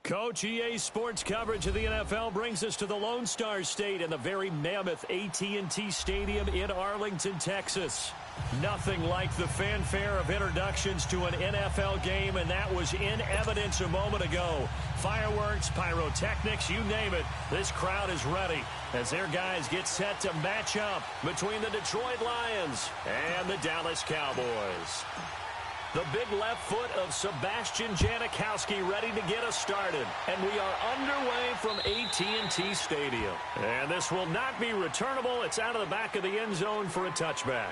Coach, EA Sports coverage of the NFL brings us to the Lone Star State in the very mammoth AT&T Stadium in Arlington, Texas. Nothing like the fanfare of introductions to an NFL game, and that was in evidence a moment ago. Fireworks, pyrotechnics, you name it, this crowd is ready as their guys get set to match up between the Detroit Lions and the Dallas Cowboys. The big left foot of Sebastian Janikowski ready to get us started. And we are underway from AT&T Stadium. And this will not be returnable. It's out of the back of the end zone for a touchback.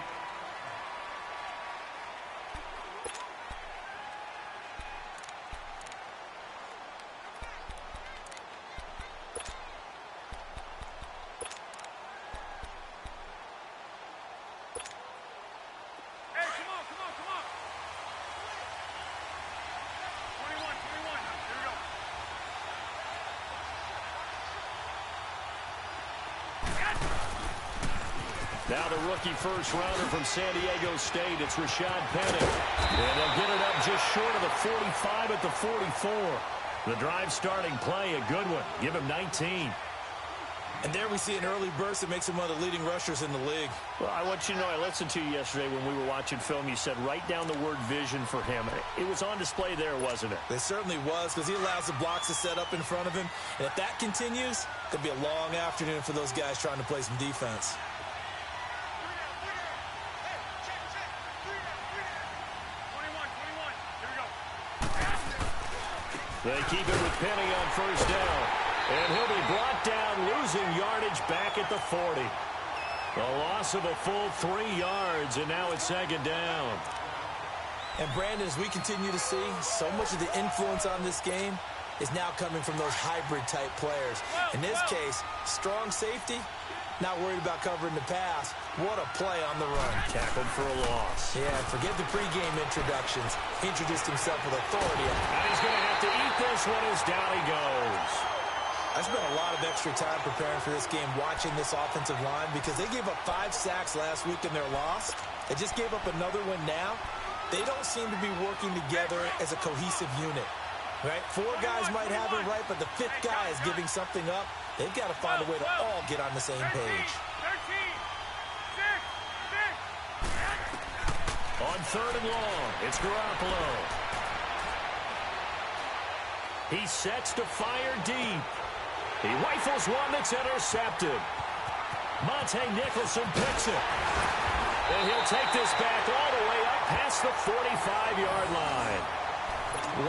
Now the rookie first-rounder from San Diego State, it's Rashad Penny. And they'll get it up just short of the 45 at the 44. The drive starting play, a good one. Give him 19. And there we see an early burst that makes him one of the leading rushers in the league. Well, I want you to know, I listened to you yesterday when we were watching film. You said write down the word vision for him. It was on display there, wasn't it? It certainly was, because he allows the blocks to set up in front of him. And if that continues, it could be a long afternoon for those guys trying to play some defense. They keep it with Penny on first down. And he'll be brought down, losing yardage back at the 40. A loss of a full 3 yards, and now it's second down. And, Brandon, as we continue to see, so much of the influence on this game is now coming from those hybrid-type players. In this case, strong safety, not worried about covering the pass. What a play on the run. Tackled for a loss. Yeah, forget the pregame introductions. He introduced himself with authority. And he's going to have to eat this one as down he goes. I spent a lot of extra time preparing for this game watching this offensive line because they gave up 5 sacks last week in their loss. They just gave up another one now. They don't seem to be working together as a cohesive unit. Right? 4 guys might have it right, but the 5th guy is giving something up. They've got to find a way to all get on the same page. On third and long, it's Garoppolo. He sets to fire deep. He rifles one that's intercepted. Monte Nicholson picks it. And he'll take this back all the way up past the 45-yard line.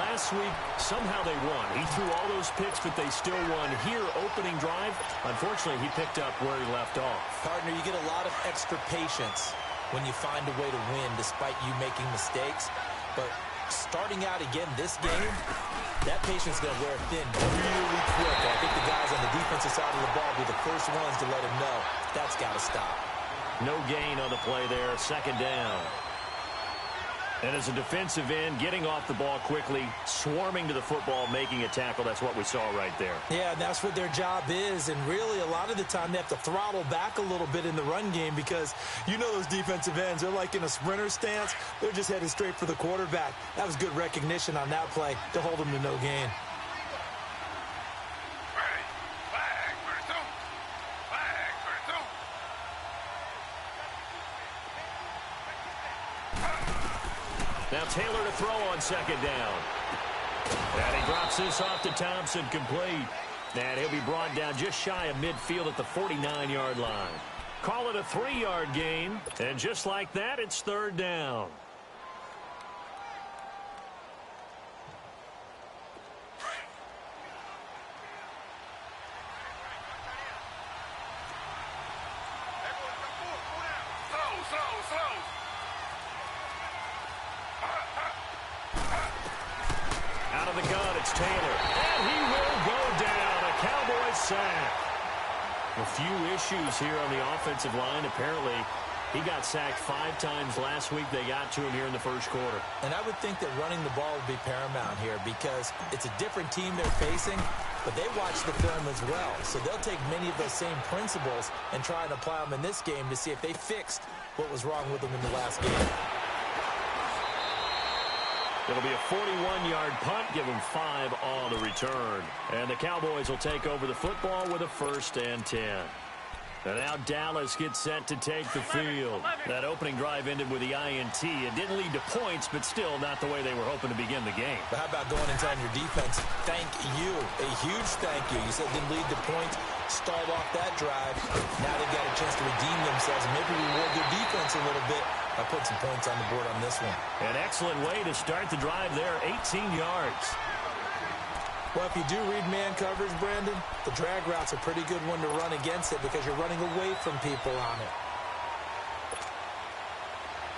Last week, somehow they won. He threw all those picks, but they still won. Here, opening drive, unfortunately, he picked up where he left off. Partner, you get a lot of extra patience when you find a way to win despite you making mistakes. But starting out again this game, that patience is going to wear thin really quick. I think the guys on the defensive side of the ball will be the first ones to let him know that's got to stop. No gain on the play there, second down. And as a defensive end, getting off the ball quickly, swarming to the football, making a tackle, that's what we saw right there. Yeah, and that's what their job is. And really, a lot of the time, they have to throttle back a little bit in the run game because you know those defensive ends, they're like in a sprinter stance. They're just headed straight for the quarterback. That was good recognition on that play to hold them to no gain. Now Taylor to throw on second down. And he drops this off to Thompson, complete. And he'll be brought down just shy of midfield at the 49-yard line. Call it a 3-yard gain. And just like that, it's third down. Out of the gun, it's Taylor. And he will go down. A Cowboys sack. A few issues here on the offensive line. Apparently, he got sacked 5 times last week. They got to him here in the first quarter. And I would think that running the ball would be paramount here because it's a different team they're facing, but they watch the film as well. So they'll take many of those same principles and try and apply them in this game to see if they fixed what was wrong with them in the last game. It'll be a 41-yard punt, give them 5 on the return. And the Cowboys will take over the football with a 1st and 10. And now Dallas gets set to take the field. That opening drive ended with the INT. It didn't lead to points, but still not the way they were hoping to begin the game. But how about going and telling your defense, thank you, a huge thank you. You said it didn't lead to points, stalled off that drive. Now they've got a chance to redeem themselves and maybe reward their defense a little bit by putting some points on the board on this one. An excellent way to start the drive there, 18 yards. Well, if you do read man coverage, Brandon, the drag route's a pretty good one to run against it because you're running away from people on it.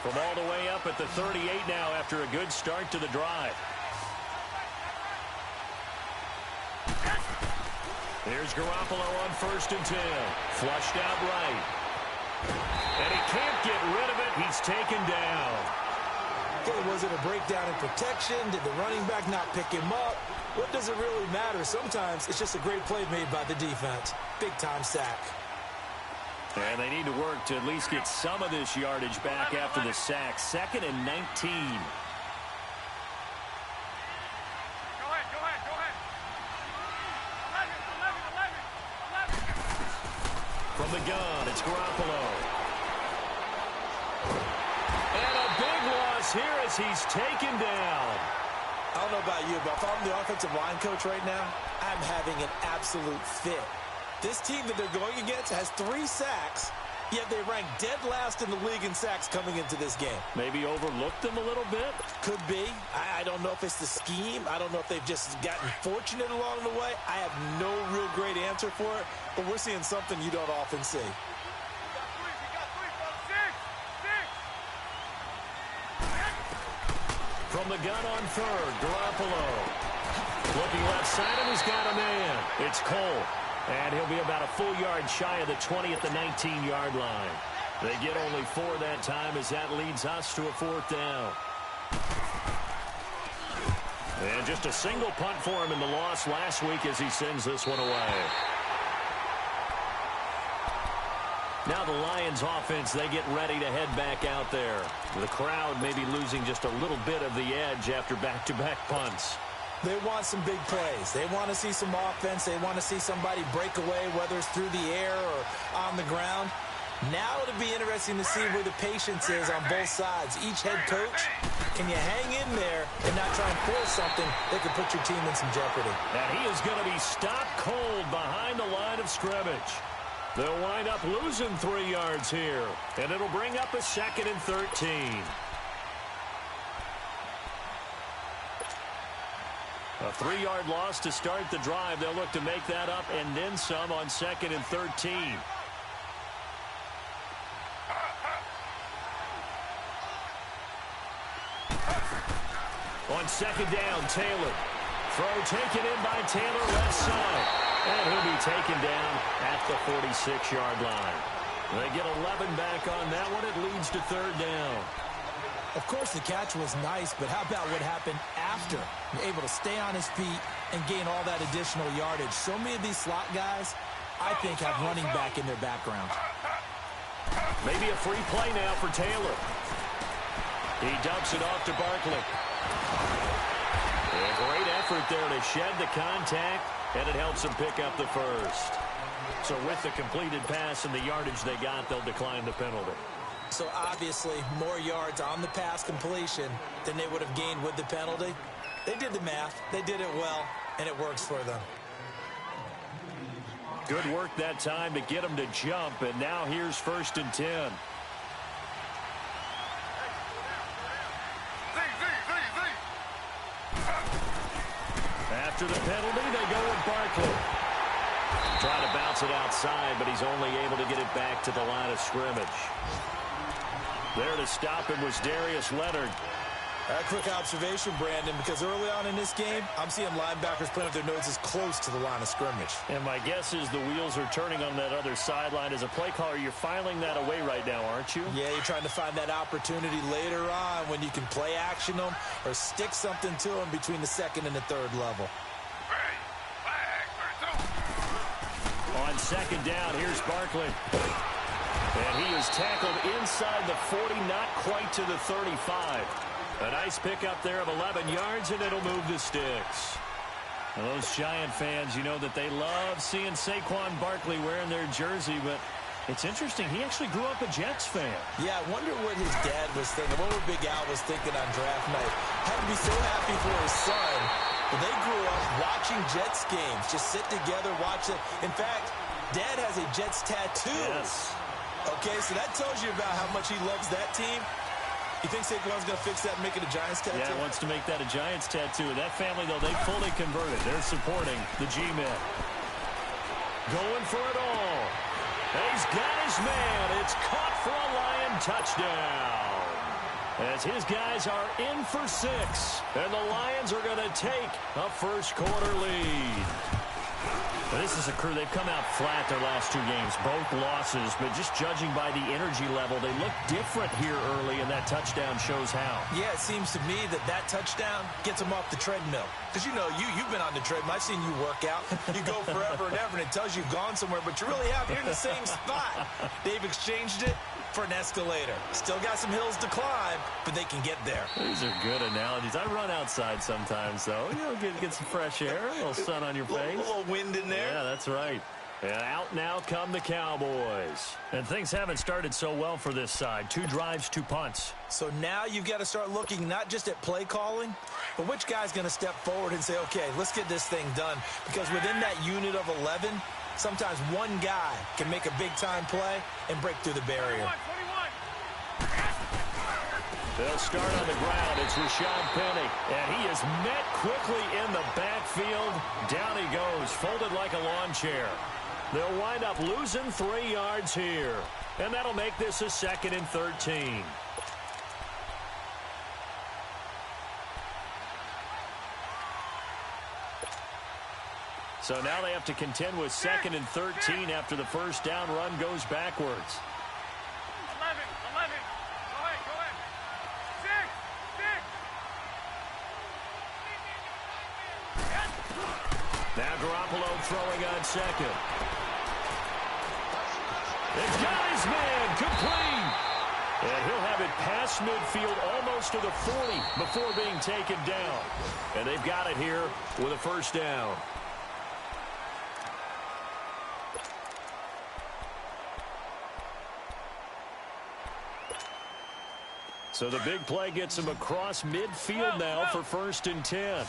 From all the way up at the 38 now after a good start to the drive. Here's Garoppolo on 1st and 10. Flushed out right. And he can't get rid of it. He's taken down. Okay, was it a breakdown in protection? Did the running back not pick him up? What does it really matter? Sometimes it's just a great play made by the defense. Big-time sack. And they need to work to at least get some of this yardage back after the sack. 2nd and 19. From the gun, it's Garoppolo. And a big loss here as he's taken down. I don't know about you, but if I'm the offensive line coach right now, I'm having an absolute fit. This team that they're going against has 3 sacks, yet they rank dead last in the league in sacks coming into this game. Maybe overlooked them a little bit? Could be. I don't know if it's the scheme. I don't know if they've just gotten fortunate along the way. I have no real great answer for it, but we're seeing something you don't often see. From the gun on 3rd, Garoppolo. Looking left side, and he's got a man. It's Cole. And he'll be about a full yard shy of the 20 at the 19-yard line. They get only 4 that time as that leads us to a 4th down. And just a single punt for him in the loss last week as he sends this one away. Now the Lions offense, they get ready to head back out there. The crowd may be losing just a little bit of the edge after back-to-back punts. They want some big plays. They want to see some offense. They want to see somebody break away, whether it's through the air or on the ground. Now it'll be interesting to see where the patience is on both sides. Each head coach, can you hang in there and not try and force something that could put your team in some jeopardy? And he is going to be stopped cold behind the line of scrimmage. They'll wind up losing 3 yards here, and it'll bring up a 2nd and 13. A 3-yard loss to start the drive. They'll look to make that up and then some on 2nd and 13. On 2nd down, Taylor. Throw taken in by Taylor left side. And he'll be taken down at the 46-yard line. They get 11 back on that one. It leads to 3rd down. Of course, the catch was nice, but how about what happened after? You're able to stay on his feet and gain all that additional yardage. So many of these slot guys, I think, have running back in their background. Maybe a free play now for Taylor. He dumps it off to Barkley. A great effort there to shed the contact, and it helps him pick up the 1st. So with the completed pass and the yardage they got, they'll decline the penalty. So obviously more yards on the pass completion than they would have gained with the penalty. They did the math. They did it well, and it works for them. Good work that time to get him to jump, and now here's 1st and 10. After the penalty, they go with Barkley. Trying to bounce it outside, but he's only able to get it back to the line of scrimmage. There to stop him was Darius Leonard. A quick observation, Brandon, because early on in this game, I'm seeing linebackers playing with their noses close to the line of scrimmage. And my guess is the wheels are turning on that other sideline. As a play caller, you're filing that away right now, aren't you? Yeah, you're trying to find that opportunity later on when you can play action them or stick something to them between the 2nd and the 3rd level. On 2nd down, here's Barkley. And he is tackled inside the 40, not quite to the 35. A nice pickup there of 11 yards, and it'll move the sticks. Now, those Giant fans, you know that they love seeing Saquon Barkley wearing their jersey, but it's interesting. He actually grew up a Jets fan. Yeah, I wonder what his dad was thinking. What Big Al was thinking on draft night. Had to be so happy for his son. But they grew up watching Jets games. Just sit together, watch it. In fact, Dad has a Jets tattoo. Yes. Okay, so that tells you about how much he loves that team. You think Saquon's going to fix that and make it a Giants tattoo? Yeah, he wants to make that a Giants tattoo. That family, though, they fully converted. They're supporting the G-men. Going for it all. He's got his man. It's caught for a Lion touchdown. As his guys are in for 6. And the Lions are going to take a first-quarter lead. Well, this is a crew. They've come out flat their last 2 games, both losses. But just judging by the energy level, they look different here early, and that touchdown shows how. Yeah, it seems to me that touchdown gets them off the treadmill. Because, you know, you've been on the treadmill. I've seen you work out. You go forever and ever, and it tells you you've gone somewhere, but you really have. You're in the same spot. They've exchanged it for an escalator. Still got some hills to climb, but they can get there. These are good analogies. I run outside sometimes, though. You know, get some fresh air, a little sun on your face. A little wind in there. Yeah, that's right. And out now come the Cowboys. And things haven't started so well for this side. 2 drives, 2 punts. So now you've got to start looking not just at play calling, but which guy's going to step forward and say, okay, let's get this thing done. Because within that unit of 11, sometimes one guy can make a big-time play and break through the barrier. 21. They'll start on the ground. It's Rashad Penny. And he is met quickly in the backfield. Down he goes, folded like a lawn chair. They'll wind up losing 3 yards here. And that'll make this a 2nd and 13. So now they have to contend with 2nd and 13 after the first down run goes backwards. 11. Go ahead. 6. Now Garoppolo throwing on 2nd. It's got his man complete. And he'll have it past midfield almost to the 40 before being taken down. And they've got it here with a first down. So the big play gets him across midfield now for 1st and 10.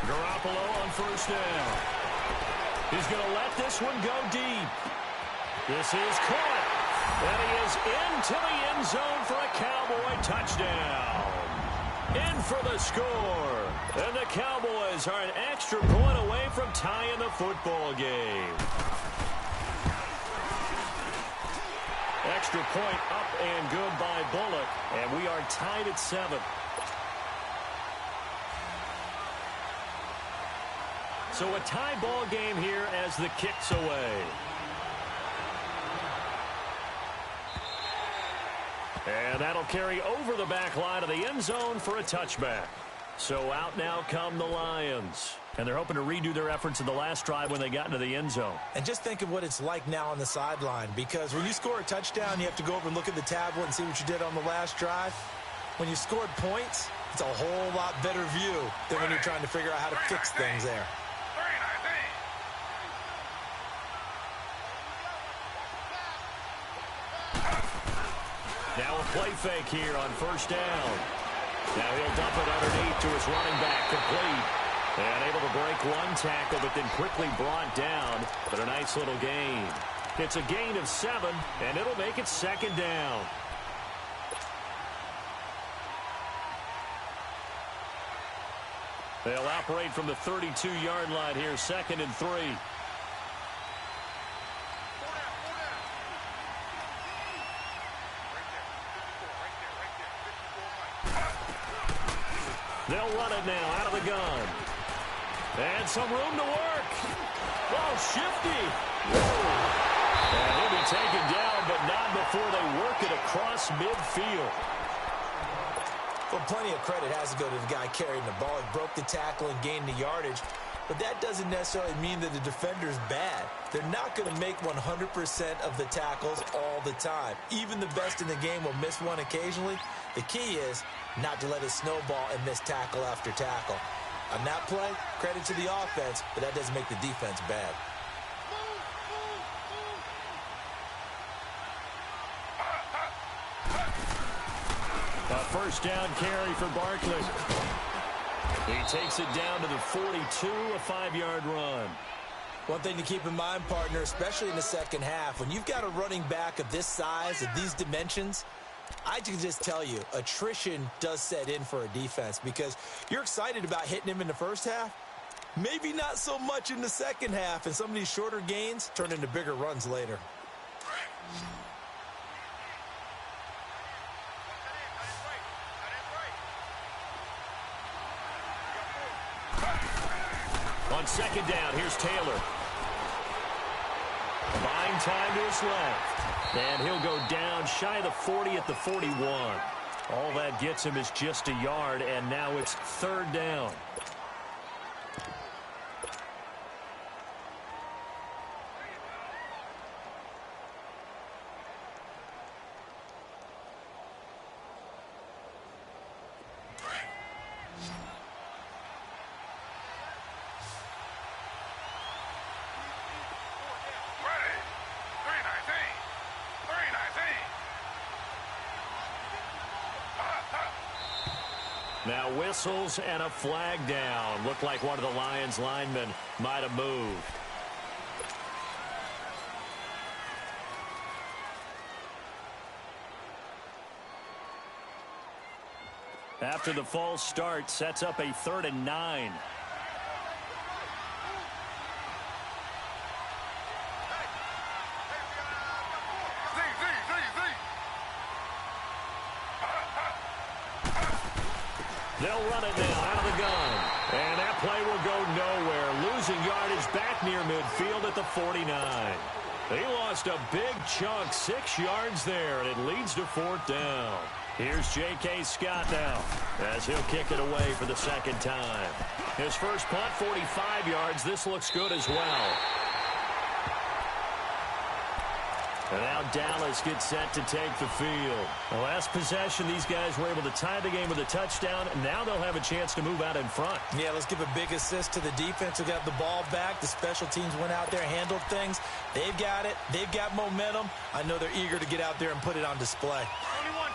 Garoppolo on first down. He's going to let this one go deep. This is caught. And he is into the end zone for a Cowboy touchdown. In for the score. And the Cowboys are an extra point away from tying the football game. Extra point up and good by Bullock. And we are tied at 7. So a tie ball game here as the kick's away. And that'll carry over the back line of the end zone for a touchback. So out now come the Lions. And they're hoping to redo their efforts in the last drive when they got into the end zone. And just think of what it's like now on the sideline. Because when you score a touchdown, you have to go over and look at the tablet and see what you did on the last drive. When you scored points, it's a whole lot better view than when you're trying to figure out how to fix things there. Now a play fake here on first down. Now he'll dump it underneath to his running back, complete. And able to break one tackle, but then quickly brought down. But a nice little gain. It's a gain of 7, and it'll make it 2nd down. They'll operate from the 32-yard line here, 2nd and 3. They'll run it now out of the gun. And some room to work. Oh, shifty. Whoa. And he'll be taken down, but not before they work it across midfield. Well, plenty of credit has to go to the guy carrying the ball. He broke the tackle and gained the yardage. but that doesn't necessarily mean that the defender's bad. They're not going to make 100% of the tackles all the time. Even the best in the game will miss one occasionally. The key is not to let it snowball and miss tackle after tackle. On that play, credit to the offense, but that doesn't make the defense bad. A first down carry for Barkley. He takes it down to the 42, a 5-yard run. One thing to keep in mind, partner, especially in the second half, when you've got a running back of this size, of these dimensions, I can just tell you, attrition does set in for a defense because you're excited about hitting him in the first half. Maybe not so much in the second half, and some of these shorter gains turn into bigger runs later. On second down, here's Taylor. Buying time to his left. And he'll go down shy of the 40 at the 41. All that gets him is just a yard, and now it's third down. Now whistles and a flag down. Looked like one of the Lions linemen might have moved. After the false start, sets up a 3rd and 9. They'll run it now out of the gun. And that play will go nowhere. Losing yardage back near midfield at the 49. He lost a big chunk, 6 yards there, and it leads to 4th down. Here's J.K. Scott now as he'll kick it away for the second time. His first punt, 45 yards. This looks good as well. And now Dallas gets set to take the field. The last possession, these guys were able to tie the game with a touchdown. And now they'll have a chance to move out in front. Yeah, let's give a big assist to the defense who got the ball back. The special teams went out there, handled things. They've got it. They've got momentum. I know they're eager to get out there and put it on display. 21.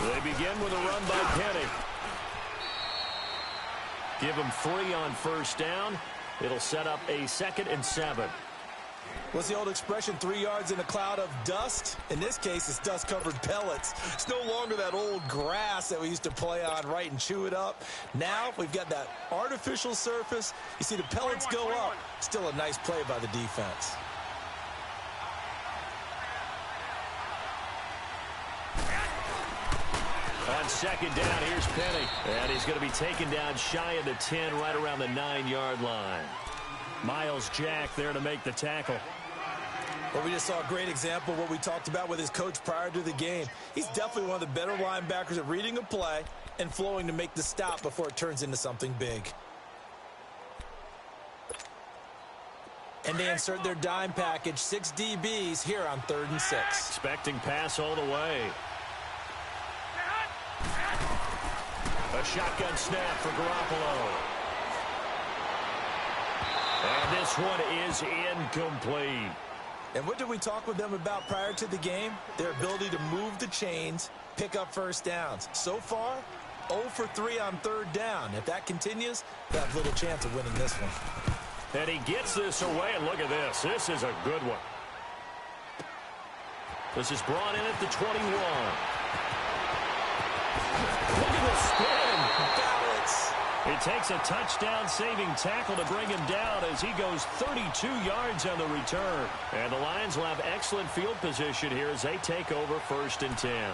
They begin with a run by Penny. Give him 3 on first down. It'll set up a 2nd and 7. What's the old expression, 3 yards in a cloud of dust? In this case, it's dust-covered pellets. It's no longer that old grass that we used to play on, right, and chew it up. Now we've got that artificial surface. You see the pellets go up. Still a nice play by the defense. On second down, here's Penny. And he's going to be taken down shy of the 10, right around the 9-yard line. Miles Jack there to make the tackle. Well, we just saw a great example of what we talked about with his coach prior to the game. He's definitely one of the better linebackers at reading a play and flowing to make the stop before it turns into something big. And they insert their dime package, 6 DBs here on 3rd and 6. Expecting pass all the way. A shotgun snap for Garoppolo. And this one is incomplete. And what did we talk with them about prior to the game? Their ability to move the chains, pick up first downs. So far, 0 for 3 on 3rd down. If that continues, they have little chance of winning this one. And he gets this away, and look at this. This is a good one. This is brought in at the 21. Look at the spin. Balance. It takes a touchdown-saving tackle to bring him down as he goes 32 yards on the return. And the Lions will have excellent field position here as they take over 1st and 10.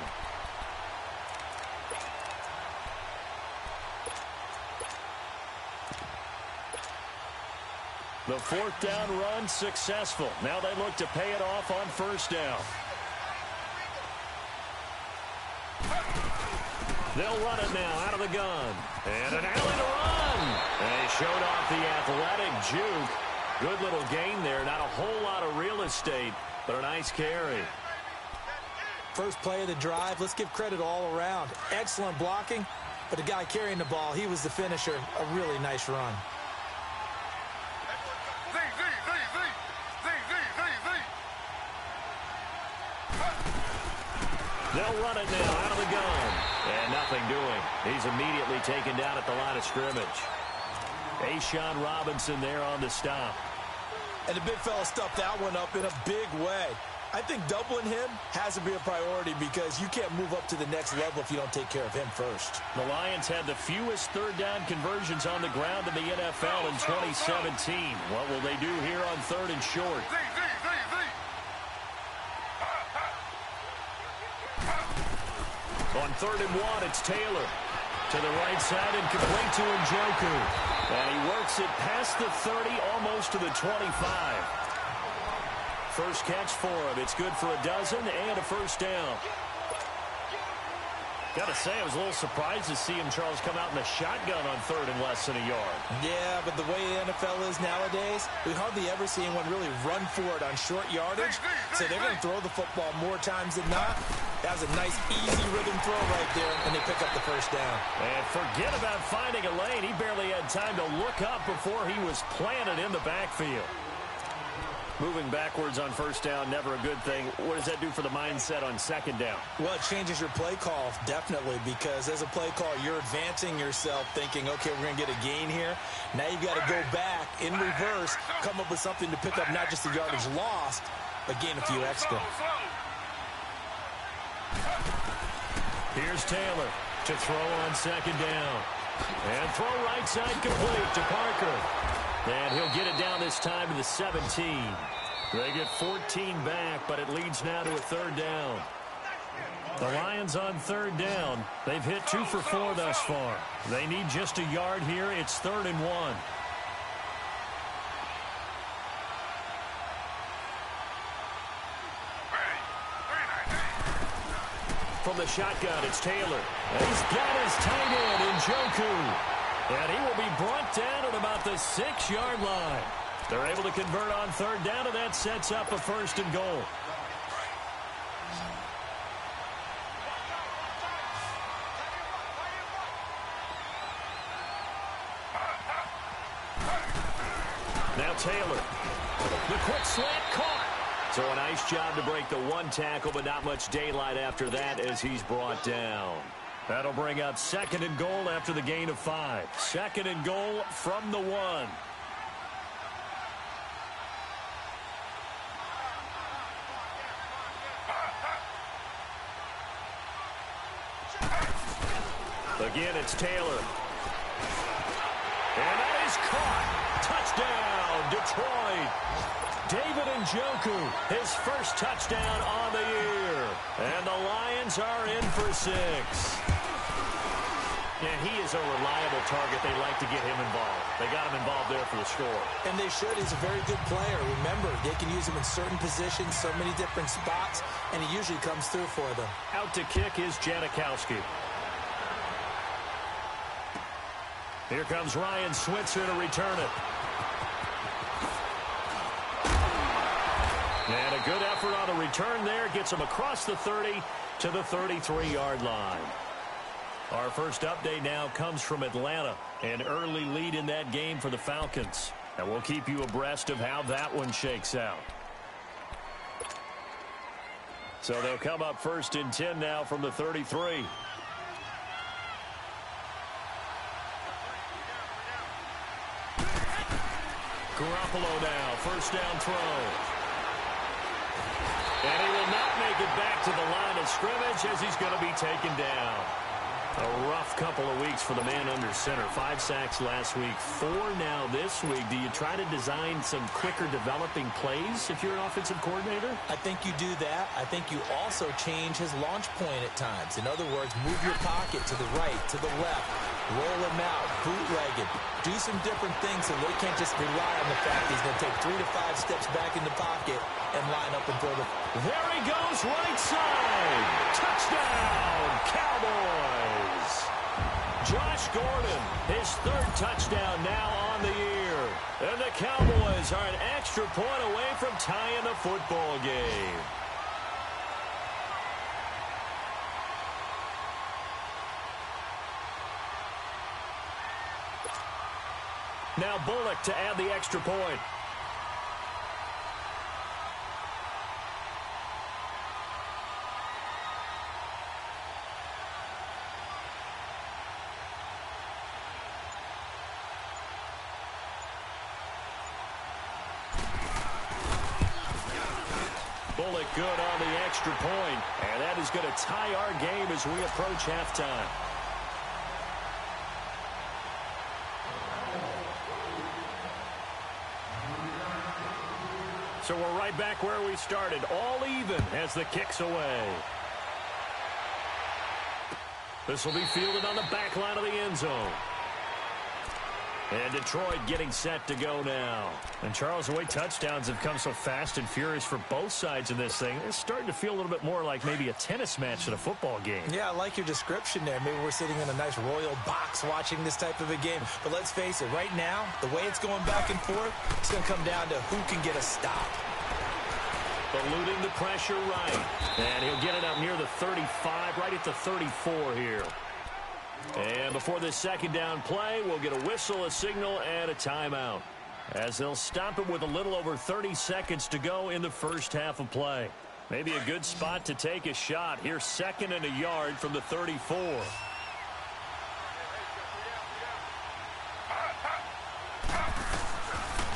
The fourth down run successful. Now they look to pay it off on first down. They'll run it now out of the gun. And an alley to run. They showed off the athletic juke. Good little gain there. Not a whole lot of real estate, but a nice carry. First play of the drive. Let's give credit all around. Excellent blocking, but the guy carrying the ball, he was the finisher. A really nice run. They'll run it now out of the gun. And nothing doing. He's immediately taken down at the line of scrimmage. A'Shawn Robinson there on the stop. And the big fella stuffed that one up in a big way. I think doubling him has to be a priority because you can't move up to the next level if you don't take care of him first. The Lions had the fewest third down conversions on the ground in the NFL in 2017. What will they do here on third and short? On third and one, it's Taylor. To the right side and complete to Njoku. And he works it past the 30, almost to the 25. First catch for him. It's good for a dozen and a first down. Got to say, I was a little surprised to see him, Charles, come out in the shotgun on third and less than a yard. Yeah, but the way the NFL is nowadays, we hardly ever see anyone really run for it on short yardage. So they're going to throw the football more times than not. That was a nice, easy rhythm throw right there, and they pick up the first down. And forget about finding a lane. He barely had time to look up before he was planted in the backfield. Moving backwards on first down, never a good thing. What does that do for the mindset on second down? Well, it changes your play call, definitely, because as a play call, you're advancing yourself thinking, okay, we're going to get a gain here. Now you've got to go back in reverse, come up with something to pick up not just the yardage lost, but gain a few extra. Here's Taylor to throw on second down. And throw right side complete to Parker. And he'll get it down this time to the 17. They get 14 back, but it leads now to a third down. The Lions on third down. They've hit 2 for 4 thus far. They need just a yard here. It's third and 1. From the shotgun, it's Taylor. And he's got his tight end, Njoku. And he will be brought down at about the 6-yard line. They're able to convert on third down, and that sets up a first and goal. Now Taylor. The quick slant caught. So a nice job to break the one tackle, but not much daylight after that as he's brought down. That'll bring up second and goal after the gain of 5. Second and goal from the 1. Again, it's Taylor. And that is caught. Touchdown, Detroit. David Njoku, his first touchdown on the year. And the Lions are in for 6. And he is a reliable target. They like to get him involved. They got him involved there for the score. And they should. He's a very good player. Remember, they can use him in certain positions, so many different spots, and he usually comes through for them. Out to kick is Janikowski. Here comes Ryan Switzer to return it. And a good effort on the return there. Gets him across the 30 to the 33-yard line. Our first update now comes from Atlanta. An early lead in that game for the Falcons. And we'll keep you abreast of how that one shakes out. So they'll come up first and 10 now from the 33. Garoppolo now, first down throw. And he will not make it back to the line of scrimmage as he's going to be taken down. A rough couple of weeks for the man under center. 5 sacks last week, 4 now this week. Do you try to design some quicker developing plays if you're an offensive coordinator? I think you do that. I think you also change his launch point at times. In other words, move your pocket to the right, to the left. roll him out, bootleg it, do some different things so they can't just rely on the fact he's going to take 3 to 5 steps back in the pocket and line up and throw the... There he goes, right side. Touchdown, Cowboys. Josh Gordon, his 3rd touchdown now on the year. And the Cowboys are an extra point away from tying the football game. Now Bullock to add the extra point. Bullock good on the extra point, and that is going to tie our game as we approach halftime. So we're right back where we started, all even as the kick's away. This will be fielded on the back line of the end zone. And Detroit getting set to go now. And Charles, the way touchdowns have come so fast and furious for both sides of this thing, it's starting to feel a little bit more like maybe a tennis match than a football game. Yeah, I like your description there. Maybe we're sitting in a nice royal box watching this type of a game. But let's face it, right now, the way it's going back and forth, it's going to come down to who can get a stop. Eluding the pressure right. And he'll get it up near the 35, right at the 34 here. And before this second down play, we'll get a whistle, a signal, and a timeout, as they'll stop it with a little over 30 seconds to go in the first half of play. Maybe a good spot to take a shot. Here's 2nd and a yard from the 34.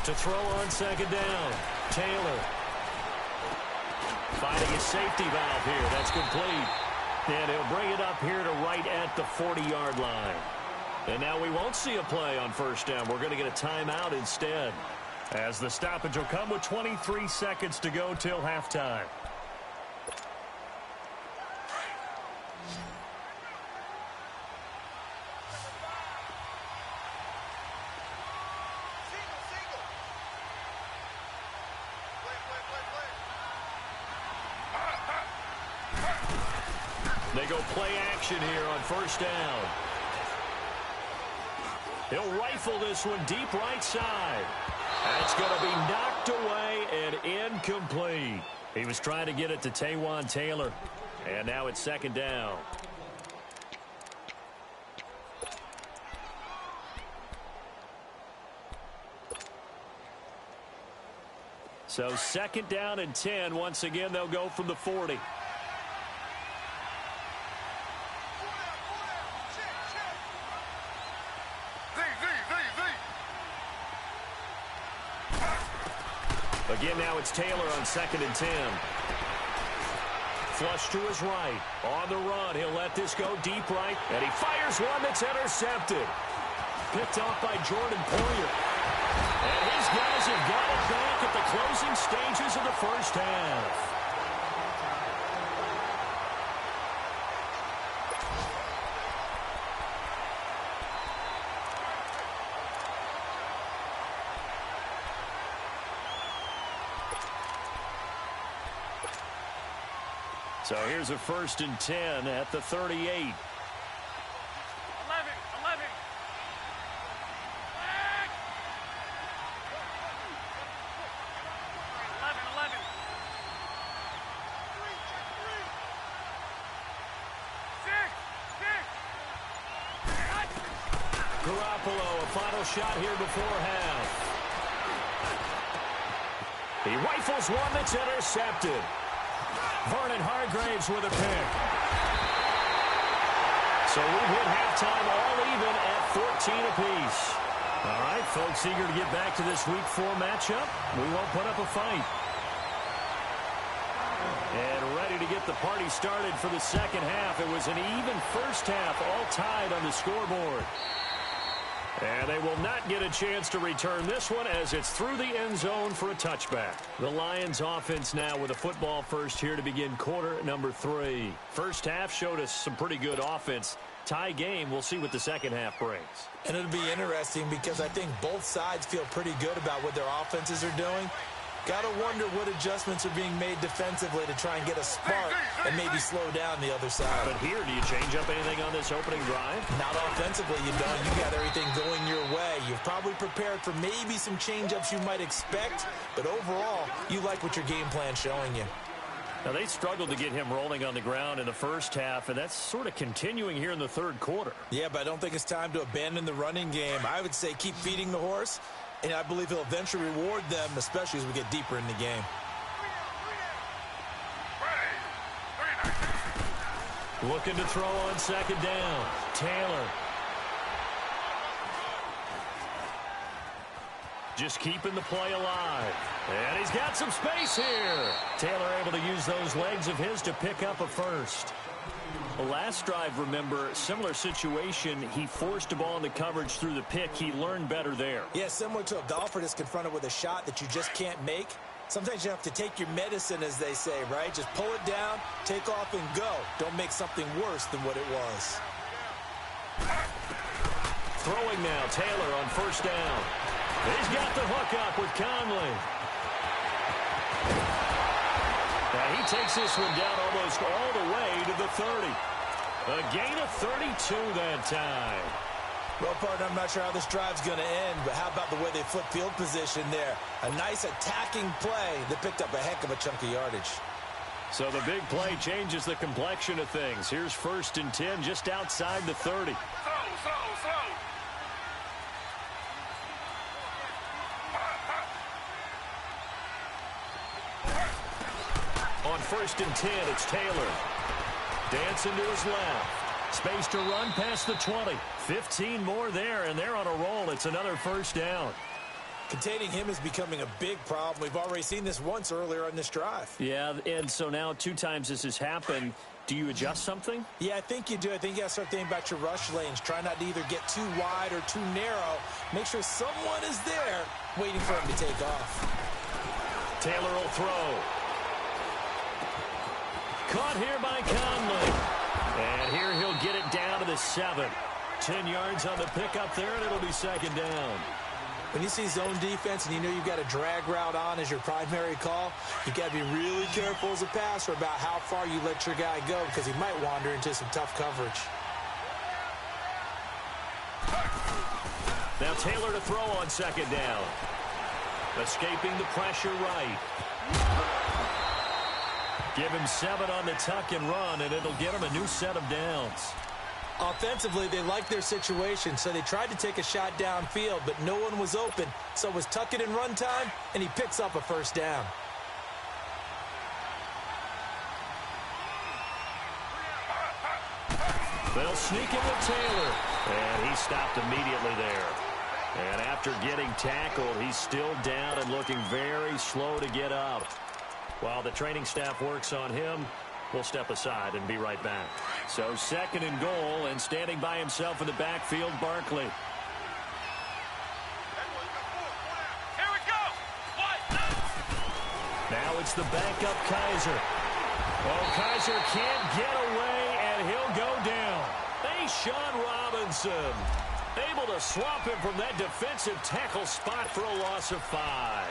To throw on 2nd down, Taylor. Finding a safety valve here. That's complete. And he'll bring it up here to right at the 40-yard line. And now we won't see a play on 1st down. We're going to get a timeout instead, as the stoppage will come with 23 seconds to go till halftime. They go play action here on 1st down. He'll rifle this one deep right side. And it's going to be knocked away and incomplete. He was trying to get it to Taywan Taylor. And now it's 2nd down. So 2nd down and 10. Once again, they'll go from the 40. Again, now it's Taylor on 2nd and 10. Flush to his right. On the run, he'll let this go deep right. And he fires one that's intercepted. Picked off by Jordan Poyer. And his guys have got it back at the closing stages of the first half. So here's a 1st and 10 at the 38. 11. 11. Garoppolo, a final shot here before half. He rifles one that's intercepted. Vernon Hargraves with a pick. So we've hit halftime all even at 14 apiece. All right, folks, eager to get back to this Week 4 matchup. We won't put up a fight. And ready to get the party started for the second half. It was an even first half, all tied on the scoreboard. And they will not get a chance to return this one as it's through the end zone for a touchback. The Lions offense now with a football first here to begin quarter number 3. First half showed us some pretty good offense. Tie game. We'll see what the second half brings. And it'll be interesting because I think both sides feel pretty good about what their offenses are doing. Got to wonder what adjustments are being made defensively to try and get a spark and maybe slow down the other side. But here, do you change up anything on this opening drive? Not offensively, you don't. You got everything going your way. You've probably prepared for maybe some change-ups you might expect, but overall, you like what your game plan's showing you. Now, they struggled to get him rolling on the ground in the first half, and that's sort of continuing here in the third quarter. Yeah, but I don't think it's time to abandon the running game. I would say keep feeding the horse, and I believe he'll eventually reward them, especially as we get deeper in the game. Looking to throw on second down. Taylor. Just keeping the play alive. And he's got some space here. Taylor able to use those legs of his to pick up a first. The last drive, remember, similar situation. He forced a ball into coverage through the pick. He learned better there. Yeah, similar to a golfer that's confronted with a shot that you just can't make. Sometimes you have to take your medicine, as they say, right? Just pull it down, take off, and go. Don't make something worse than what it was. Throwing now, Taylor on first down. He's got the hook up with Conley. Now he takes this one down almost all the way to the 30. A gain of 32 that time. Well, partner, I'm not sure how this drive's going to end, but how about the way they flip field position there? A nice attacking play that picked up a heck of a chunk of yardage. So the big play changes the complexion of things. Here's 1st and 10 just outside the 30. Slow. On 1st and 10, it's Taylor. Dancing to his left. Space to run past the 20. 15 more there, and they're on a roll. It's another first down. Containing him is becoming a big problem. We've already seen this once earlier on this drive. Yeah, and so now 2 times this has happened. Do you adjust something? Yeah, I think you do. I think you got to start thinking about your rush lanes. Try not to either get too wide or too narrow. Make sure someone is there waiting for him to take off. Taylor will throw. Caught here by Conley. And here he'll get it down to the 7. 10 yards on the pickup there, and it'll be second down. When you see zone defense and you know you've got a drag route on as your primary call, you got to be really careful as a passer about how far you let your guy go because he might wander into some tough coverage. Now Taylor to throw on second down. Escaping the pressure right. Give him 7 on the tuck and run, and it'll get him a new set of downs. Offensively, they liked their situation, so they tried to take a shot downfield, but no one was open. So it was tuck it and run time, and he picks up a first down. They'll sneak it with Taylor, and he stopped immediately there. And after getting tackled, he's still down and looking very slow to get up. While the training staff works on him, we'll step aside and be right back. So 2nd and goal, and standing by himself in the backfield, Barkley. Here we go. Now it's the backup Kaiser. Oh, Kaiser can't get away, and he'll go down. Sean Robinson able to swap him from that defensive tackle spot for a loss of 5.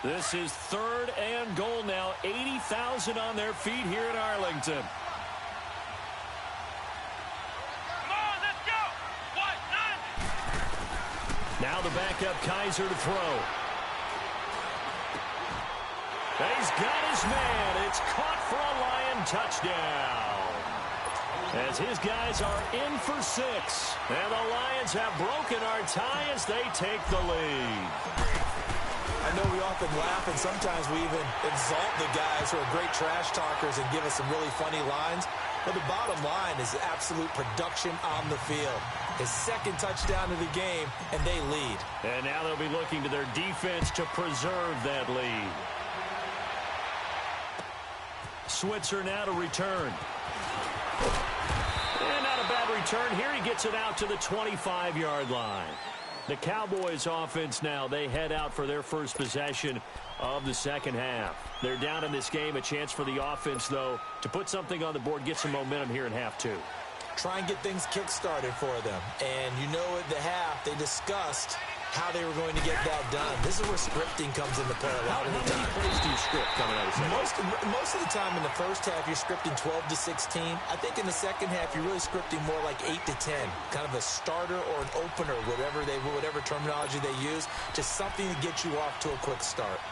This is 3rd and goal now. 80,000 on their feet here in Arlington. Come on, let's go. 1-9. Now the backup Kaiser to throw. And he's got his man. It's caught for a Lion touchdown. As his guys are in for 6. And the Lions have broken our tie as they take the lead. I know we often laugh, and sometimes we even exalt the guys who are great trash talkers and give us some really funny lines. But the bottom line is absolute production on the field. His 2nd touchdown of the game, and they lead. And now they'll be looking to their defense to preserve that lead. Switzer now to return. And not a bad return here. He gets it out to the 25-yard line. The Cowboys offense now, they head out for their first possession of the second half. They're down in this game. A chance for the offense, though, to put something on the board, get some momentum here in half two. Try and get things kick-started for them. And you know at the half, they discussed how they were going to get that done. This is where scripting comes into play a lot of the time. How many plays do you script coming out of the second? Most of the time in the first half, you're scripting 12 to 16. I think in the second half, you're really scripting more like 8 to 10. Kind of a starter or an opener, whatever terminology they use. Just something to get you off to a quick start.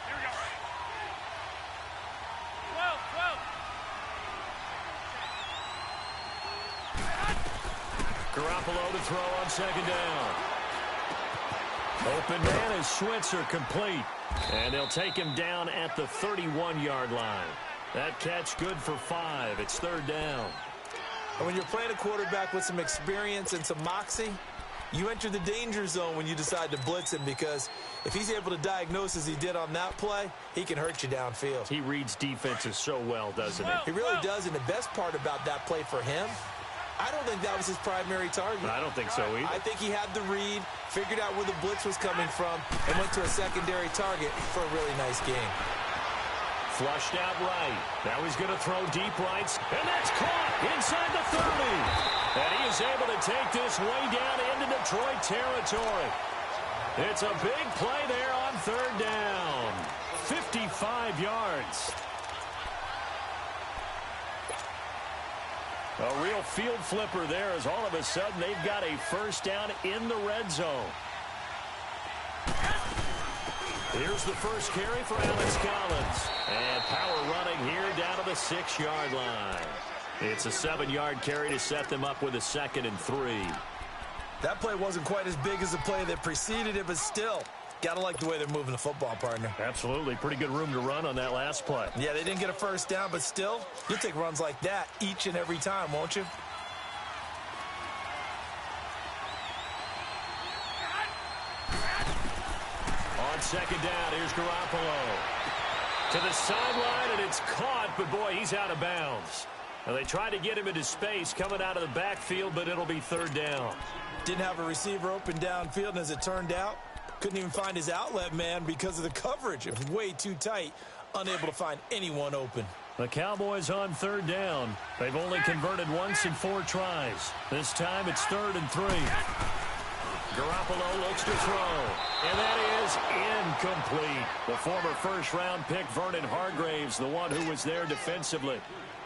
Here we go. 12. Garoppolo to throw on second down. Open man is Switzer complete. And they'll take him down at the 31-yard line. That catch good for 5. It's third down. And when you're playing a quarterback with some experience and some moxie, you enter the danger zone when you decide to blitz him, because if he's able to diagnose as he did on that play, he can hurt you downfield. He reads defenses so well, doesn't he? He really does, and the best part about that play for him, I don't think that was his primary target. I don't think so either. I think he had the read, figured out where the blitz was coming from, and went to a secondary target for a really nice game. Flushed out right. Now he's going to throw deep rights, and that's caught inside the 30. And he is able to take this way down into Detroit territory. It's a big play there on third down. 55 yards. A real field flipper there, as all of a sudden they've got a first down in the red zone. Here's the first carry for Alex Collins. And power running here down to the 6-yard line. It's a 7-yard carry to set them up with a 2nd and 3. That play wasn't quite as big as the play that preceded it, but still, gotta like the way they're moving the football, partner. Absolutely. Pretty good room to run on that last play. Yeah, they didn't get a first down, but still, you'll take runs like that each and every time, won't you? On second down, here's Garoppolo. To the sideline, and it's caught, but boy, he's out of bounds. Now, they tried to get him into space coming out of the backfield, but it'll be third down. Didn't have a receiver open downfield, and as it turned out, couldn't even find his outlet man because of the coverage. It was way too tight, unable to find anyone open. The Cowboys on third down. They've only converted once in 4 tries. This time it's 3rd and 3. Garoppolo looks to throw, and that is incomplete. The former first-round pick, Vernon Hargreaves, the one who was there defensively,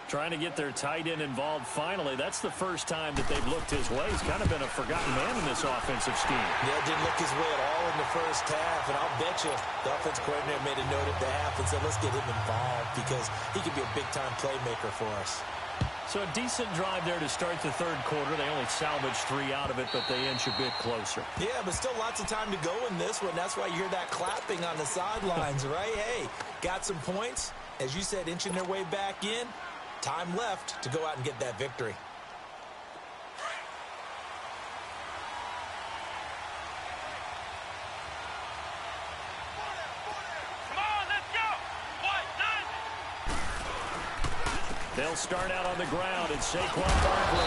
trying to get their tight end involved finally. That's the first time that they've looked his way. He's kind of been a forgotten man in this offensive scheme. Yeah, didn't look his way at all in the first half, and I'll bet you the offensive coordinator made a note at the half and said, let's get him involved because he could be a big-time playmaker for us. So a decent drive there to start the third quarter. They only salvaged 3 out of it, but they inch a bit closer. Yeah, but still lots of time to go in this one. That's why you hear that clapping on the sidelines, right? Hey, got some points. As you said, inching their way back in. Time left to go out and get that victory. They'll start out on the ground, and Saquon Barkley.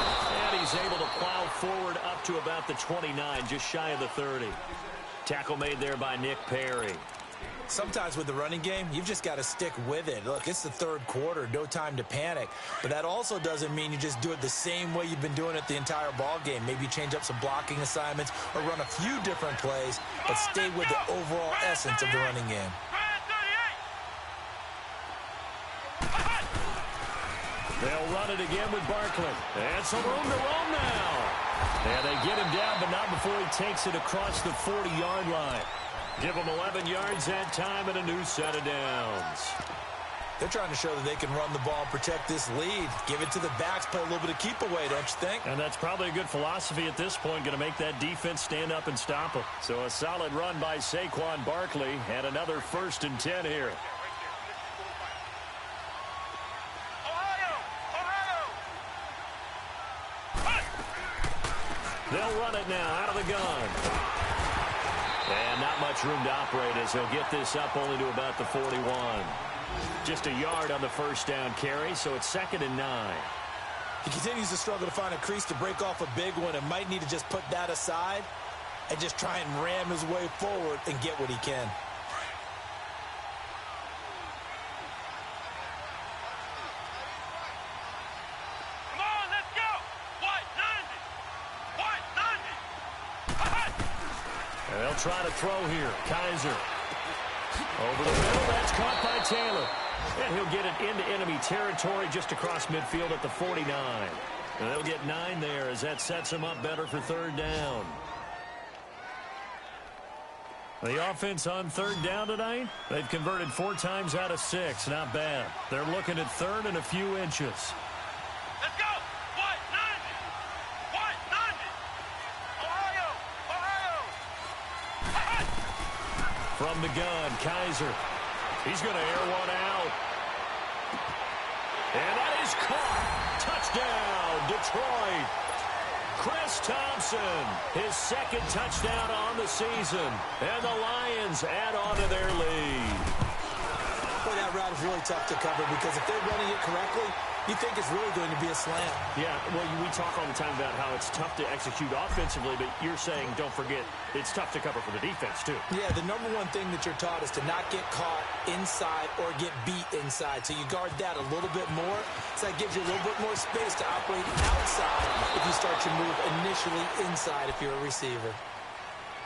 And he's able to plow forward up to about the 29, just shy of the 30. Tackle made there by Nick Perry. Sometimes with the running game, you've just got to stick with it. Look, it's the third quarter, no time to panic. But that also doesn't mean you just do it the same way you've been doing it the entire ball game. Maybe change up some blocking assignments or run a few different plays, but stay with the overall essence of the running game. They'll run it again with Barkley. And some room to roam now. And they get him down, but not before he takes it across the 40-yard line. Give him 11 yards that time and a new set of downs. They're trying to show that they can run the ball, protect this lead. Give it to the backs, play a little bit of keep away, don't you think? And that's probably a good philosophy at this point, going to make that defense stand up and stop them. So a solid run by Saquon Barkley and another 1st and 10 here. They'll run it now out of the gun. And not much room to operate as they'll get this up only to about the 41. Just a yard on the first down carry, so it's 2nd and 9. He continues to struggle to find a crease to break off a big one and might need to just put that aside and just try and ram his way forward and get what he can. Come on, let's go. White 90. And they'll try to throw here. Kaiser. Over the middle. That's caught by Taylor. And he'll get it into enemy territory just across midfield at the 49. And they'll get 9 there as that sets him up better for third down. The offense on third down tonight, they've converted 4 times out of 6. Not bad. They're looking at third and a few inches. Let's go. White 90. White 90. Ohio. From the gun, Kaiser. He's going to air one out. And that is caught. Touchdown, Detroit. Chris Thompson, his second touchdown on the season. And the Lions add on to their lead. Boy, that route is really tough to cover because if they're running it correctly, you think it's really going to be a slant. Yeah, well, we talk all the time about how it's tough to execute offensively, but you're saying, don't forget, it's tough to cover for the defense, too. Yeah, the number one thing that you're taught is to not get caught inside or get beat inside. So you guard that a little bit more. So that gives you a little bit more space to operate outside if you start your move initially inside if you're a receiver.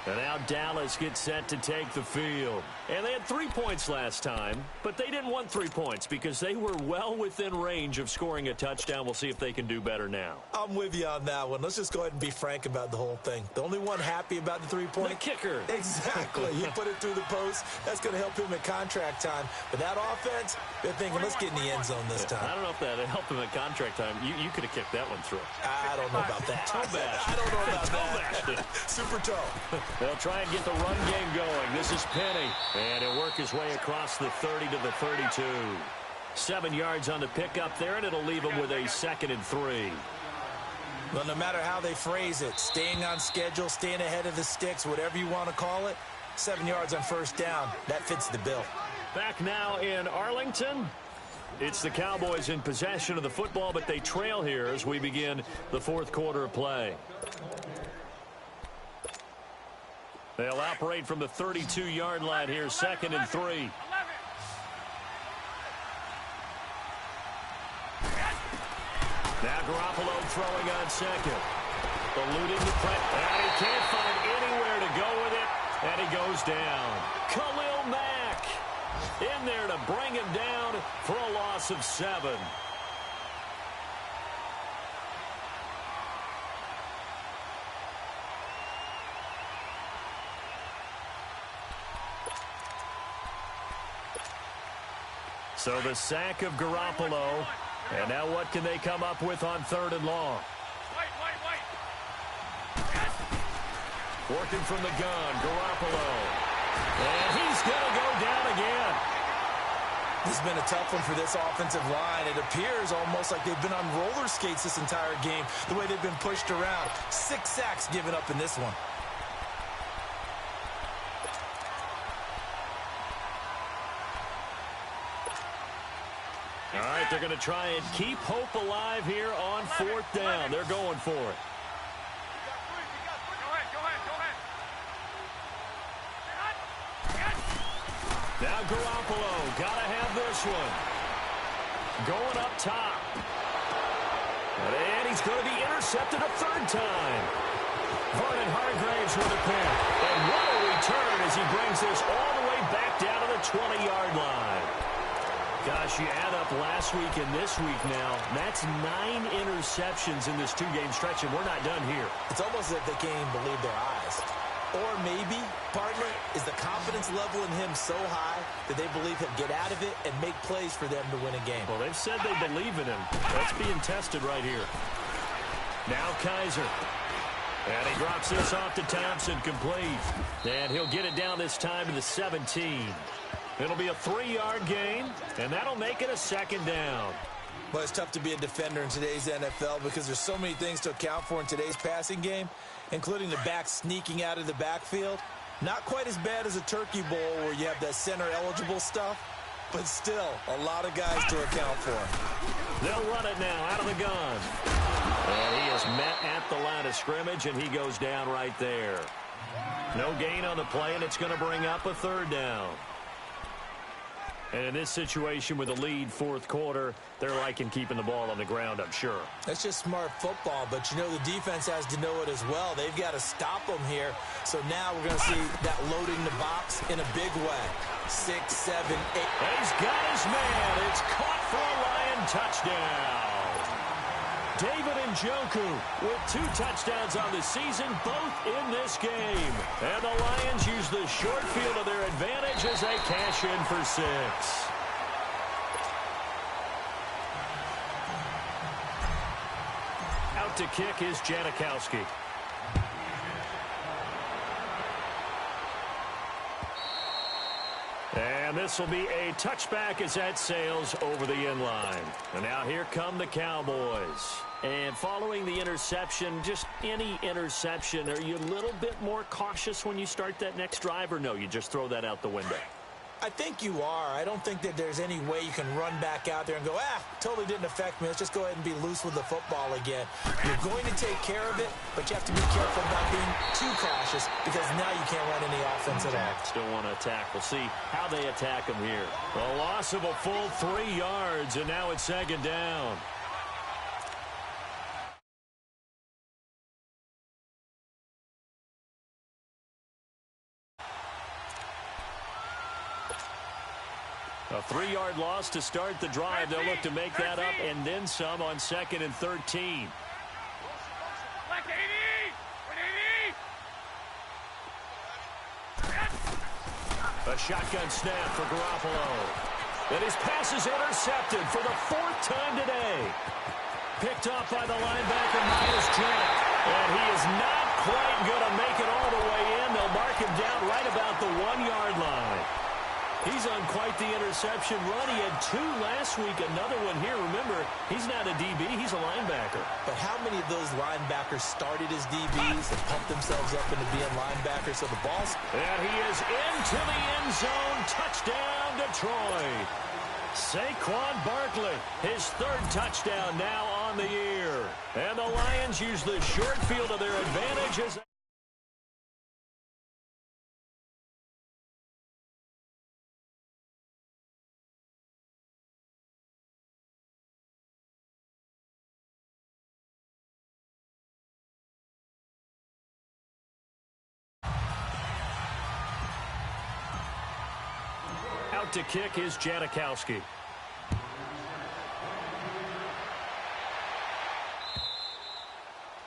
And now Dallas gets set to take the field. And they had 3 points last time, but they didn't want 3 points because they were well within range of scoring a touchdown. We'll see if they can do better now. I'm with you on that one. Let's just go ahead and be frank about the whole thing. The only one happy about the 3-point. The kicker. Exactly. He put it through the post. That's going to help him at contract time. But that offense, they're thinking, let's get in the end zone this time. I don't know if that helped him at contract time. You could have kicked that one through. I don't know about that. Toe bash. I don't know about Toe that. Super toe. They'll try and get the run game going. This is Penny. And he'll work his way across the 30 to the 32. 7 yards on the pickup there, and it'll leave him with a 2nd and 3. Well, no matter how they phrase it, staying on schedule, staying ahead of the sticks, whatever you want to call it, 7 yards on first down, that fits the bill. Back now in Arlington. It's the Cowboys in possession of the football, but they trail here as we begin the 4th quarter of play. They'll operate from the 32-yard line here, 2nd and 3. Now Garoppolo throwing on 2nd. Eluding the press, and he can't find anywhere to go with it, and he goes down. Khalil Mack in there to bring him down for a loss of 7. So the sack of Garoppolo. And now what can they come up with on 3rd and long? Working from the gun, Garoppolo. And he's going to go down again. This has been a tough one for this offensive line. It appears almost like they've been on roller skates this entire game, the way they've been pushed around. 6 sacks given up in this one. All right, they're going to try and keep hope alive here on 4th down. They're going for it. Now Garoppolo, got to have this one. Going up top. And he's going to be intercepted a 3rd time. Vernon Hargreaves with a pick. And what a return as he brings this all the way back down to the 20-yard line. Gosh, you add up last week and this week now, that's 9 interceptions in this 2-game stretch, and we're not done here. It's almost as if they can't even believe their eyes. Or maybe, partner, is the confidence level in him so high that they believe he'll get out of it and make plays for them to win a game. Well, they've said they believe in him. That's being tested right here. Now Kaiser. And he drops this off to Thompson, complete. And he'll get it down this time to the 17. It'll be a 3-yard gain, and that'll make it a 2nd down. Well, it's tough to be a defender in today's NFL because there's so many things to account for in today's passing game, including the back sneaking out of the backfield. Not quite as bad as a turkey bowl where you have that center-eligible stuff, but still a lot of guys to account for. They'll run it now out of the gun. And he is met at the line of scrimmage, and he goes down right there. No gain on the play, and it's going to bring up a third down. And in this situation with a lead fourth quarter, they're liking keeping the ball on the ground, I'm sure. That's just smart football, but you know the defense has to know it as well. They've got to stop them here. So now we're going to see that loading the box in a big way. 6, 7, 8. He's got his man. It's caught for a Lion touchdown. David Njoku with 2 touchdowns on the season, both in this game. And the Lions use the short field to their advantage as they cash in for 6. Out to kick is Janikowski. And this will be a touchback as that sails over the end line. And now here come the Cowboys. And following the interception, just any interception, are you a little bit more cautious when you start that next drive, or no, you just throw that out the window? I think you are. I don't think that there's any way you can run back out there and go, totally didn't affect me. Let's just go ahead and be loose with the football again. You're going to take care of it, but you have to be careful about being too cautious because now you can't run any offense at all. Still want to attack. We'll see how they attack them here. A loss of a full 3 yards, and now it's second down. A 3-yard loss to start the drive. They'll look to make that up and then some on 2nd and 13. A shotgun snap for Garoppolo. And his pass is intercepted for the 4th time today. Picked off by the linebacker, Myles Jack. And he is not quite going to make it all the way in. They'll mark him down right about the 1-yard line. He's on quite the interception run. He had 2 last week, another one here. Remember, he's not a DB, he's a linebacker. But how many of those linebackers started as DBs and pumped themselves up into being linebackers? So the ball's... And he is into the end zone. Touchdown, Detroit. Saquon Barkley, his 3rd touchdown now on the year. And the Lions use the short field to their advantage as... Out to kick is Janikowski.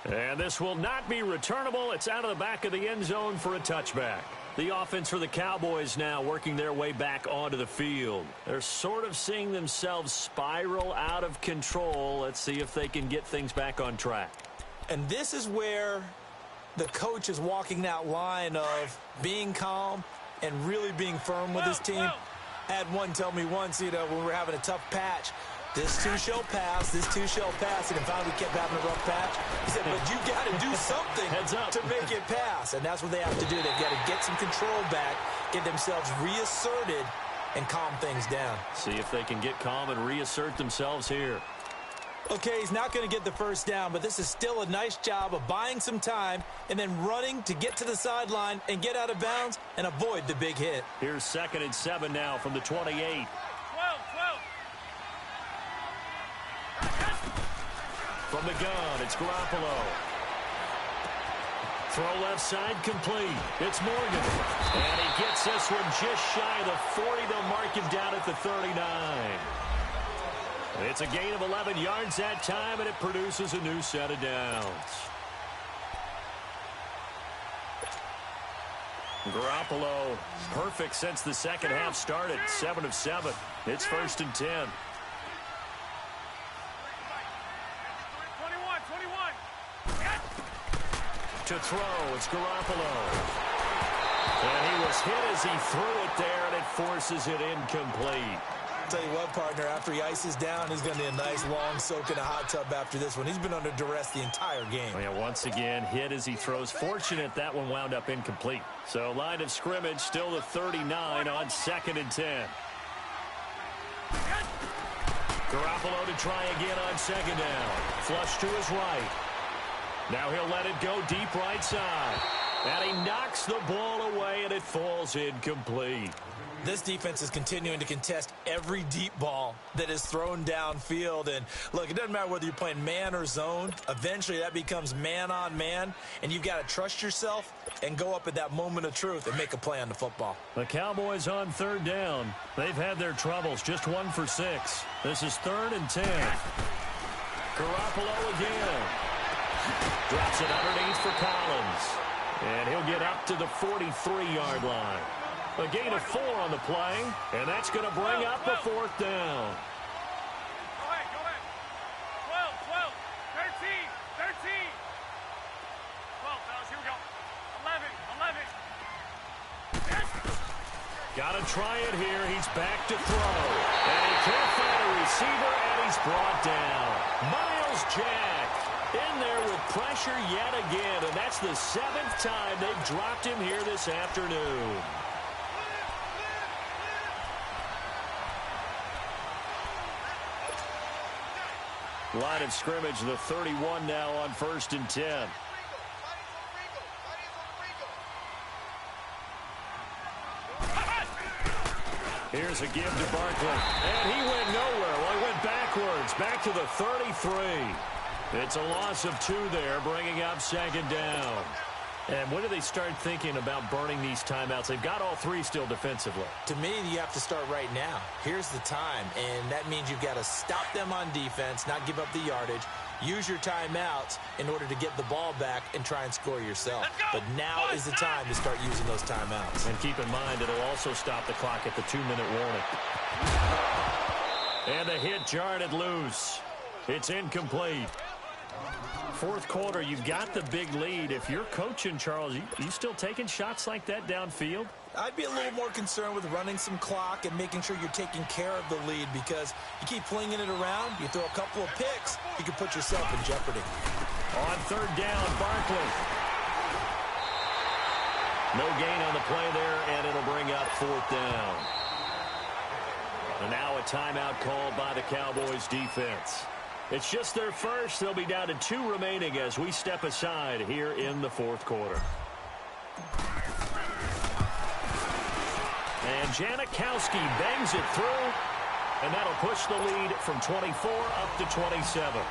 And this will not be returnable. It's out of the back of the end zone for a touchback. The offense for the Cowboys now working their way back onto the field. They're sort of seeing themselves spiral out of control. Let's see if they can get things back on track. And this is where the coach is walking that line of being calm and really being firm with his team. I had one tell me once, when we're having a tough patch, this too shall pass, this too shall pass, and finally we kept having a rough patch. He said, but you got to do something to make it pass, and that's what they have to do. They've got to get some control back, get themselves reasserted, and calm things down. See if they can get calm and reassert themselves here. Okay, he's not going to get the first down, but this is still a nice job of buying some time and then running to get to the sideline and get out of bounds and avoid the big hit. Here's 2nd and 7 now from the 28. 12. From the gun, it's Garoppolo. Throw left side complete. It's Morgan. And he gets this one just shy of the 40. They'll mark him down at the 39. It's a gain of 11 yards that time, and it produces a new set of downs. Garoppolo, perfect since the second half started. 7 of 7. It's 1st and 10. 21. To throw, it's Garoppolo. And he was hit as he threw it there, and it forces it incomplete. Tell you what, partner, after he ices down, he's going to need a nice long soak in a hot tub after this one. He's been under duress the entire game. Yeah, once again, hit as he throws. Fortunate that one wound up incomplete. So line of scrimmage, still the 39 on 2nd and 10. Garoppolo to try again on second down. Flush to his right. Now he'll let it go deep right side. And he knocks the ball away, and it falls incomplete. This defense is continuing to contest every deep ball that is thrown downfield. And, look, it doesn't matter whether you're playing man or zone. Eventually, that becomes man on man, and you've got to trust yourself and go up at that moment of truth and make a play on the football. The Cowboys on third down. They've had their troubles, just 1 for 6. This is 3rd and 10. Garoppolo again. Drops it underneath for Collins. And he'll get up to the 43-yard line. A gain of 4 on the play, and that's going to bring up a 4th down. Go ahead. 12, 13. 12, fellas, here we go. 11. Got to try it here. He's back to throw. And he can't find a receiver, and he's brought down. Miles Jack in there with pressure yet again, and that's the 7th time they've dropped him here this afternoon. Line of scrimmage, the 31 now on 1st and 10. Here's a give to Barkley. And he went nowhere. Well, he went backwards, back to the 33. It's a loss of 2 there, bringing up 2nd down. And when do they start thinking about burning these timeouts? They've got all 3 still defensively. To me, you have to start right now. Here's the time, and that means you've got to stop them on defense, not give up the yardage, use your timeouts in order to get the ball back and try and score yourself. But now is the time to start using those timeouts. And keep in mind, it'll also stop the clock at the 2-minute warning. And the hit jarred it loose. It's incomplete. 4th quarter, you've got the big lead. If you're coaching, Charles, you still taking shots like that downfield? I'd be a little more concerned with running some clock and making sure you're taking care of the lead, because you keep flinging it around, you throw a couple of picks, you can put yourself in jeopardy. On 3rd down, Barkley. No gain on the play there, and it'll bring up 4th down. And now a timeout called by the Cowboys defense. It's just their first. They'll be down to 2 remaining as we step aside here in the 4th quarter. And Janikowski bangs it through, and that'll push the lead from 24 up to 27.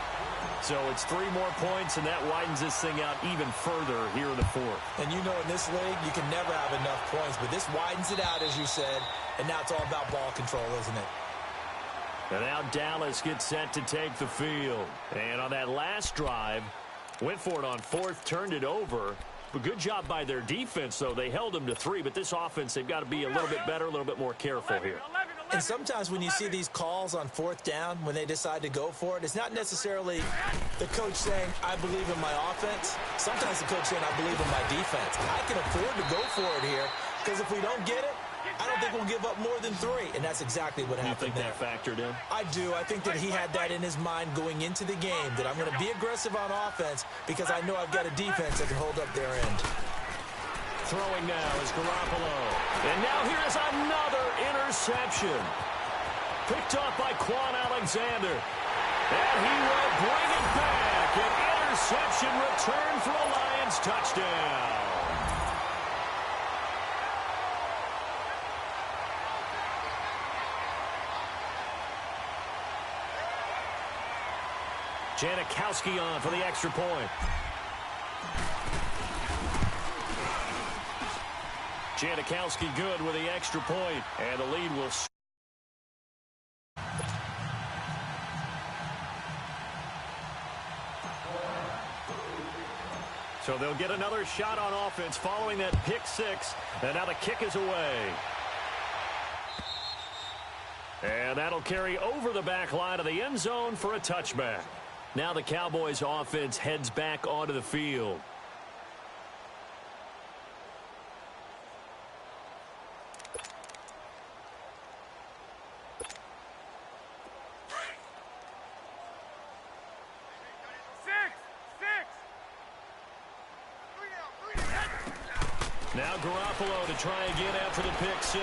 So it's 3 more points, and that widens this thing out even further here in the 4th. And you know, in this league, you can never have enough points, but this widens it out, as you said, and now it's all about ball control, isn't it? And now Dallas gets set to take the field. And on that last drive, went for it on 4th, turned it over. But good job by their defense, though. They held them to 3, but this offense, they've got to be a little bit better, a little bit more careful here. And sometimes when you see these calls on 4th down, when they decide to go for it, it's not necessarily the coach saying, I believe in my offense. Sometimes the coach saying, I believe in my defense. I can afford to go for it here, because if we don't get it, I don't think we'll give up more than 3, and that's exactly what happened there. You think that factored in? I do. I think that he had that in his mind going into the game, that I'm going to be aggressive on offense because I know I've got a defense that can hold up their end. Throwing now is Garoppolo. And now here is another interception. Picked off by Quan Alexander. And he will bring it back. An interception return for a Lions touchdown. Janikowski on for the extra point. Janikowski good with the extra point, and the lead will... So they'll get another shot on offense following that pick 6, and now the kick is away. And that'll carry over the back line of the end zone for a touchback. Now the Cowboys offense heads back onto the field. Now Garoppolo to try again after the pick 6.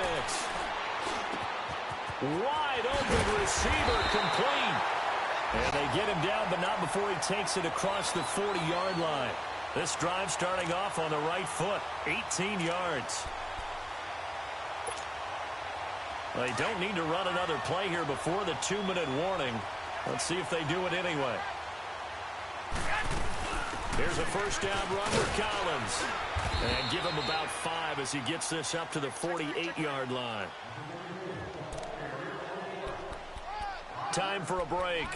Wide open receiver, complete. And they get him down, but not before he takes it across the 40-yard line. This drive starting off on the right foot, 18 yards. They don't need to run another play here before the 2-minute warning. Let's see if they do it anyway. Here's a first down run for Collins. And give him about 5 as he gets this up to the 48-yard line. Time for a break.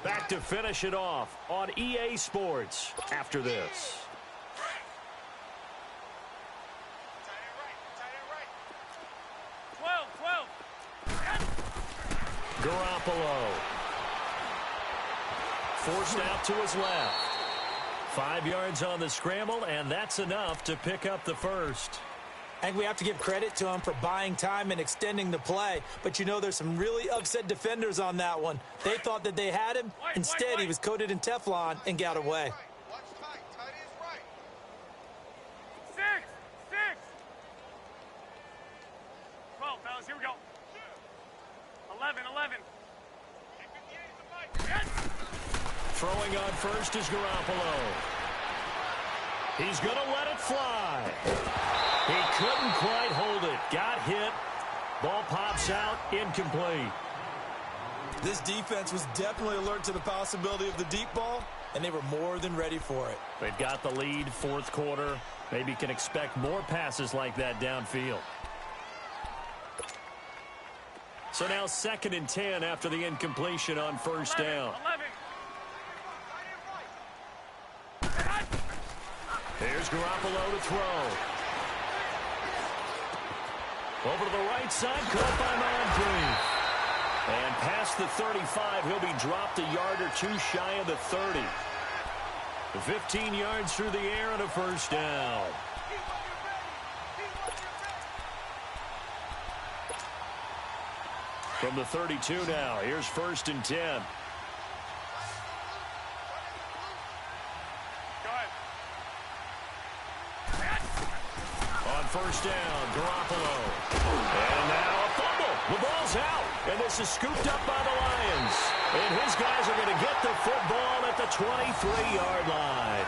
Back to finish it off on EA Sports after this. Garoppolo. Forced out to his left. 5 yards on the scramble, and that's enough to pick up the first. I think we have to give credit to him for buying time and extending the play. But, you know, there's some really upset defenders on that one. They thought that they had him. Instead, he was coated in Teflon and got away. Six. 12, fellas, here we go. 11. Throwing on first is Garoppolo. He's going to let it fly. He couldn't quite hold it. Got hit. Ball pops out. Incomplete. This defense was definitely alert to the possibility of the deep ball, and they were more than ready for it. They've got the lead, fourth quarter. Maybe can expect more passes like that downfield. So now 2nd and 10 after the incompletion on first down. 11. Here's Garoppolo to throw. Over to the right side, caught by Moncrief. And past the 35, he'll be dropped a yard or two shy of the 30. 15 yards through the air and a first down. From the 32 now, here's 1st and 10. On first down, Garoppolo. And now a fumble. The ball's out. And this is scooped up by the Lions. And his guys are going to get the football at the 23-yard line.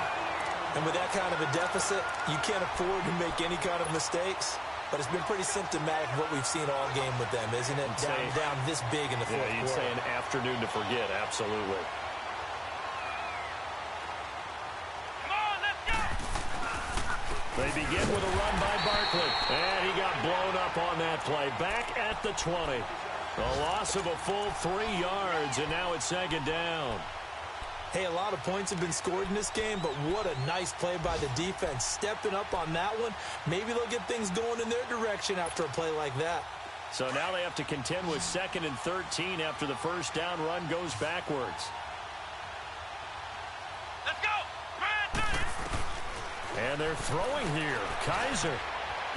And with that kind of a deficit, you can't afford to make any kind of mistakes. But it's been pretty symptomatic of what we've seen all game with them, isn't it? Down this big in the fourth quarter. You'd say an afternoon to forget, absolutely. Come on, let's go! They begin with a run by Barkley. And he got blown up on that play. Back at the 20. A loss of a full 3 yards, and now it's 2nd down. Hey, a lot of points have been scored in this game, but what a nice play by the defense. Stepping up on that one. Maybe they'll get things going in their direction after a play like that. So now they have to contend with 2nd and 13 after the first down run goes backwards. Let's go! And they're throwing here. Kaiser.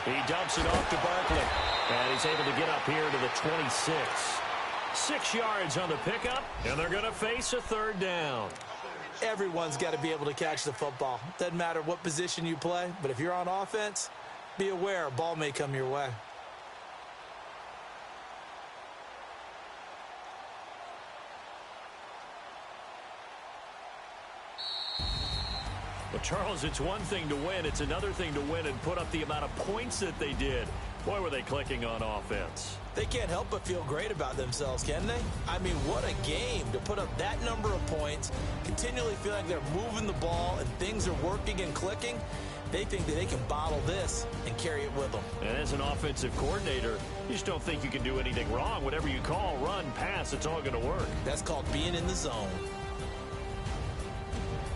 He dumps it off to Barkley. And he's able to get up here to the 26. 6 yards on the pickup, and they're going to face a 3rd down. Everyone's got to be able to catch the football. Doesn't matter what position you play, but if you're on offense, be aware a ball may come your way. Well, Charles, it's one thing to win. It's another thing to win and put up the amount of points that they did. Boy, were they clicking on offense. They can't help but feel great about themselves, can they? I mean, what a game to put up that number of points, continually feel like they're moving the ball and things are working and clicking. They think that they can bottle this and carry it with them. And as an offensive coordinator, you just don't think you can do anything wrong. Whatever you call, run, pass, it's all going to work. That's called being in the zone.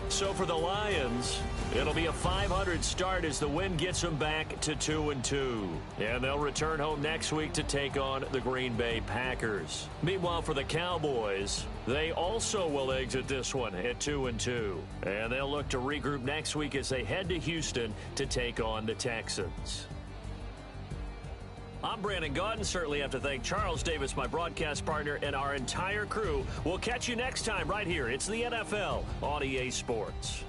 So for the Lions, it'll be a 500 start as the win gets them back to 2-2. And they'll return home next week to take on the Green Bay Packers. Meanwhile, for the Cowboys, they also will exit this one at 2-2. And they'll look to regroup next week as they head to Houston to take on the Texans. I'm Brandon Gaudin. Certainly have to thank Charles Davis, my broadcast partner, and our entire crew. We'll catch you next time right here. It's the NFL on EA Sports.